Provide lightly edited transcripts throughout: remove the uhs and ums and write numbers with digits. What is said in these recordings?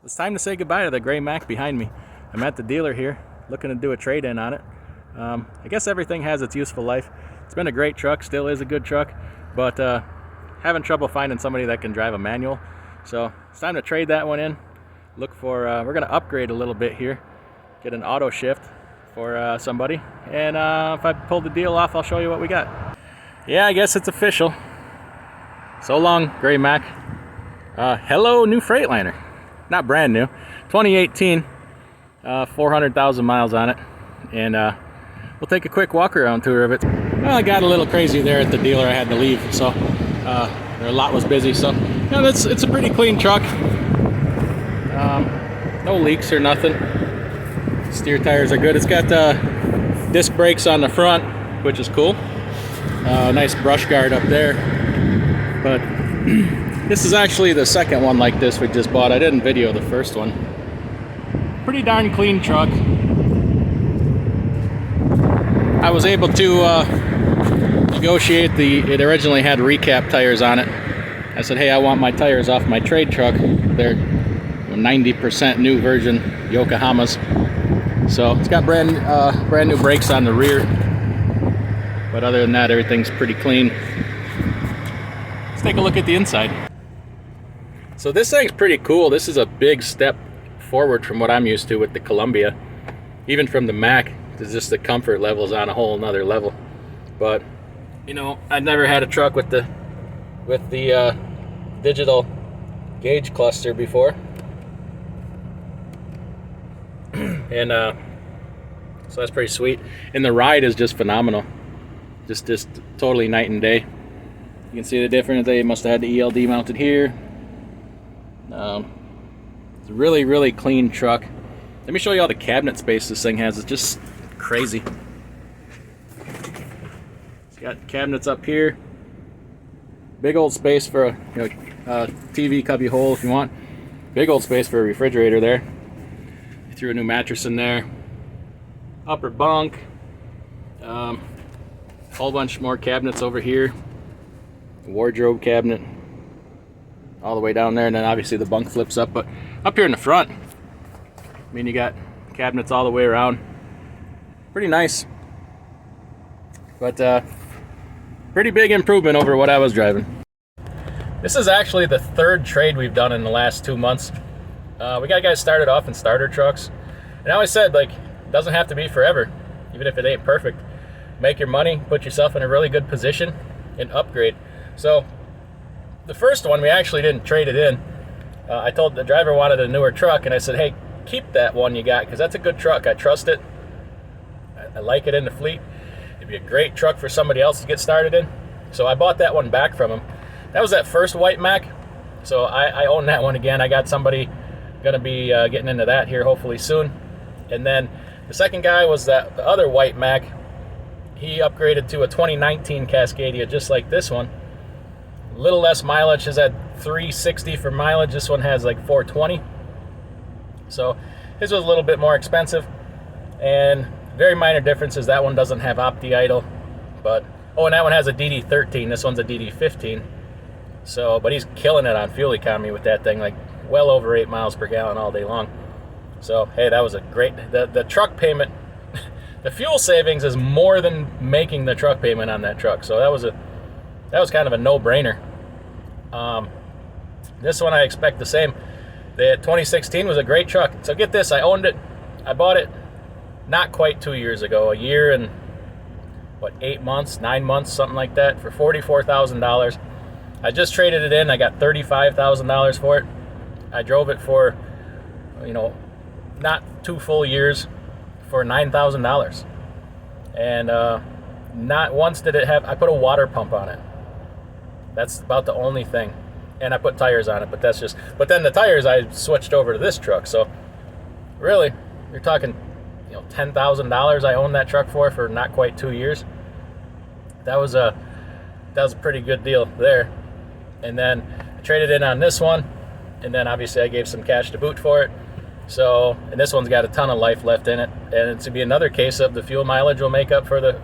It's time to say goodbye to the gray Mac behind me. I'm at the dealer here, looking to do a trade-in on it. I guess everything has its useful life. It's been a great truck, still is a good truck, but having trouble finding somebody that can drive a manual. So it's time to trade that one in. Look for, we're gonna upgrade a little bit here, get an auto shift for somebody. And if I pull the deal off, I'll show you what we got. Yeah, I guess it's official. So long, gray Mac. Hello, new Freightliner. Not brand new, 2018, 400,000 miles on it, and we'll take a quick walk around tour of it. Well, I got a little crazy there at the dealer. I had to leave, so a lot was busy. So yeah, it's a pretty clean truck. No leaks or nothing. Steer tires are good. It's got disc brakes on the front, which is cool. Nice brush guard up there, but this is actually the second one like this we just bought. I didn't video the first one. Pretty darn clean truck. I was able to negotiate it originally had recap tires on it. I said, hey, I want my tires off my trade truck. They're 90% new version Yokohamas. So it's got brand new brakes on the rear. But other than that, everything's pretty clean. Let's take a look at the inside. So this thing's pretty cool. This is a big step forward from what I'm used to with the Columbia. Even from the Mac, it's just the comfort level's on a whole nother level. But, you know, I've never had a truck with the digital gauge cluster before. And so that's pretty sweet. And the ride is just phenomenal. Just totally night and day. You can see the difference. They must have had the ELD mounted here. It's a really, really clean truck. Let me show you all the cabinet space this thing has. It's just crazy. It's got cabinets up here. Big old space for a TV cubby hole if you want. Big old space for a refrigerator there. Threw a new mattress in there. Upper bunk. Whole bunch more cabinets over here. Wardrobe cabinet all the way down there, and then obviously the bunk flips up. But up here in the front, I mean, you got cabinets all the way around. Pretty nice, but pretty big improvement over what I was driving. This is actually the third trade we've done in the last 2 months. We got guys started off in starter trucks, and I always said, like, it doesn't have to be forever, even if it ain't perfect. Make your money, put yourself in a really good position, and upgrade. So the first one, we actually didn't trade it in. I told the driver wanted a newer truck, and I said, hey, keep that one you got, because that's a good truck. I trust it. I like it in the fleet. It'd be a great truck for somebody else to get started in. So I bought that one back from him. That was that first white Mac. So I own that one again. I got somebody going to be getting into that here hopefully soon. And then the second guy was the other white Mac. He upgraded to a 2019 Cascadia, just like this one. A little less mileage. His had 360 for mileage. This one has like 420. So his was a little bit more expensive. And very minor differences. That one doesn't have Opti idle. But, oh, and that one has a DD13. This one's a DD15. So, but he's killing it on fuel economy with that thing, like well over 8 miles per gallon all day long. So, hey, that was a great, the truck payment, the fuel savings is more than making the truck payment on that truck. So that was kind of a no-brainer. This one I expect the same. The 2016 was a great truck. So get this, I owned it. I bought it not quite 2 years ago, a year and what, 8 months, 9 months, something like that, for $44,000. I just traded it in. I got $35,000 for it. I drove it for, you know, not 2 full years for $9,000. And not once did it have, I put a water pump on it. That's about the only thing. And I put tires on it, but that's just, but then the tires I switched over to this truck. So really, you're talking, you know, $10,000 I owned that truck for not quite 2 years. That was a pretty good deal there. And then I traded in on this one, and then obviously I gave some cash to boot for it. So, and this one's got a ton of life left in it, and it's to be another case of the fuel mileage will make up for the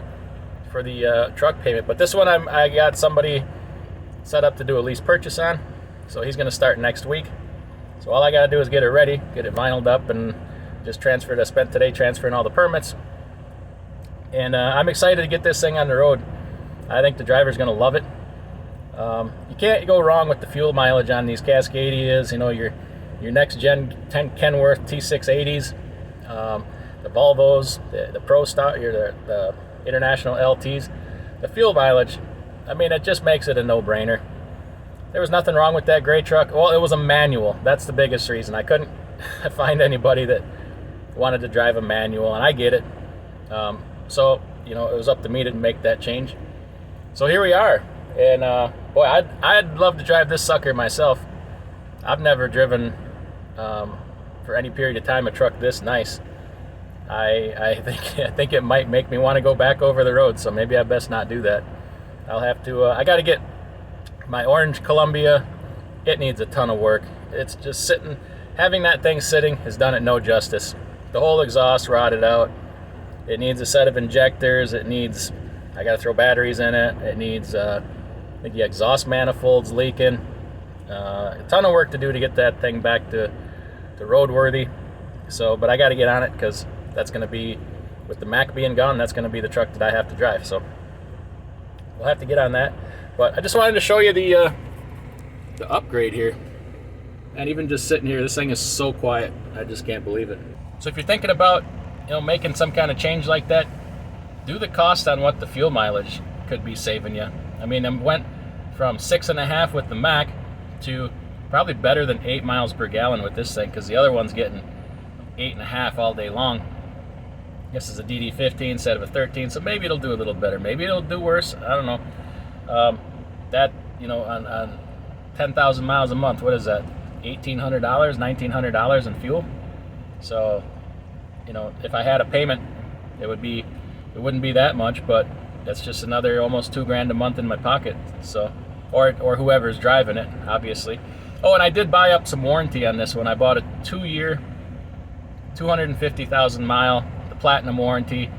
truck payment. But this one I got somebody set up to do a lease purchase on, so he's going to start next week. So all I gotta do is get it ready, get it vinyled up, and just transfer it. I spent today transferring all the permits, and I'm excited to get this thing on the road. I think the driver's gonna love it. You can't go wrong with the fuel mileage on these Cascadias, you know, your next gen Kenworth T680s, the Volvos, the Pro Stock, the International LTs. The fuel mileage, I mean, it just makes it a no-brainer. There was nothing wrong with that gray truck. Well, it was a manual. That's the biggest reason. I couldn't find anybody that wanted to drive a manual, and I get it. So, you know, it was up to me to make that change. So here we are. And boy, I'd love to drive this sucker myself. I've never driven for any period of time a truck this nice. I think it might make me want to go back over the road, so maybe I best not do that. I'll have to. I got to get my orange Columbia. It needs a ton of work. It's just sitting. Having that thing sitting has done it no justice. The whole exhaust rotted out. It needs a set of injectors. It needs. I got to throw batteries in it. It needs. I think the exhaust manifold's leaking. A ton of work to do to get that thing back to roadworthy. So, but I got to get on it because that's going to be, with the Mac being gone, that's going to be the truck that I have to drive. So we'll have to get on that. But I just wanted to show you the upgrade here. And even just sitting here, this thing is so quiet. I just can't believe it. So if you're thinking about, you know, making some kind of change like that, do the cost on what the fuel mileage could be saving you. I mean, I went from 6.5 with the Mac to probably better than 8 miles per gallon with this thing, because the other one's getting 8.5 all day long. I guess it's a DD15 instead of a 13, so maybe it'll do a little better. Maybe it'll do worse. I don't know. That, you know, on 10,000 miles a month, what is that? $1,800, $1,900 in fuel. So, you know, if I had a payment, it wouldn't be that much, but that's just another almost $2,000 a month in my pocket. So, or whoever's driving it, obviously. Oh, and I did buy up some warranty on this one. I bought a 2-year, 250,000 mile, the platinum warranty,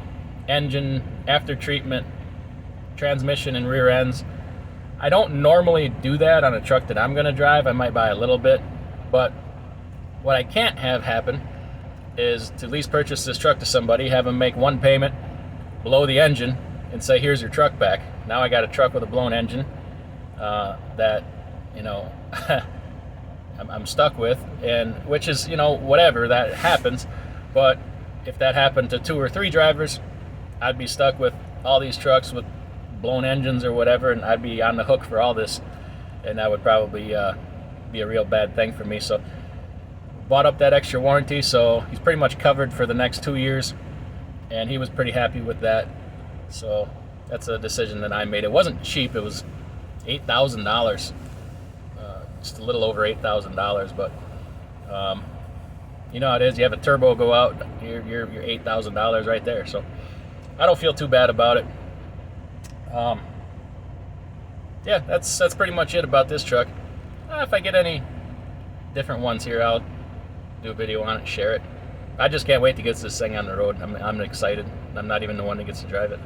engine, after treatment, transmission and rear ends. I don't normally do that on a truck that I'm gonna drive. I might buy a little bit, but what I can't have happen is to lease purchase this truck to somebody, have them make one payment, blow the engine, and say, here's your truck back. Now I got a truck with a blown engine that, you know, I'm stuck with, and which is, you know, whatever, that happens. But if that happened to 2 or 3 drivers, I'd be stuck with all these trucks with blown engines or whatever, and I'd be on the hook for all this, and that would probably be a real bad thing for me. So bought up that extra warranty, so he's pretty much covered for the next 2 years, and he was pretty happy with that. So that's a decision that I made. It wasn't cheap. It was $8,000, just a little over $8,000, but you know how it is. You have a turbo go out, you're $8,000 right there. So I don't feel too bad about it. Yeah, that's pretty much it about this truck. If I get any different ones here, I'll do a video on it and share it. I just can't wait to get this thing on the road. I'm excited. I'm not even the one that gets to drive it.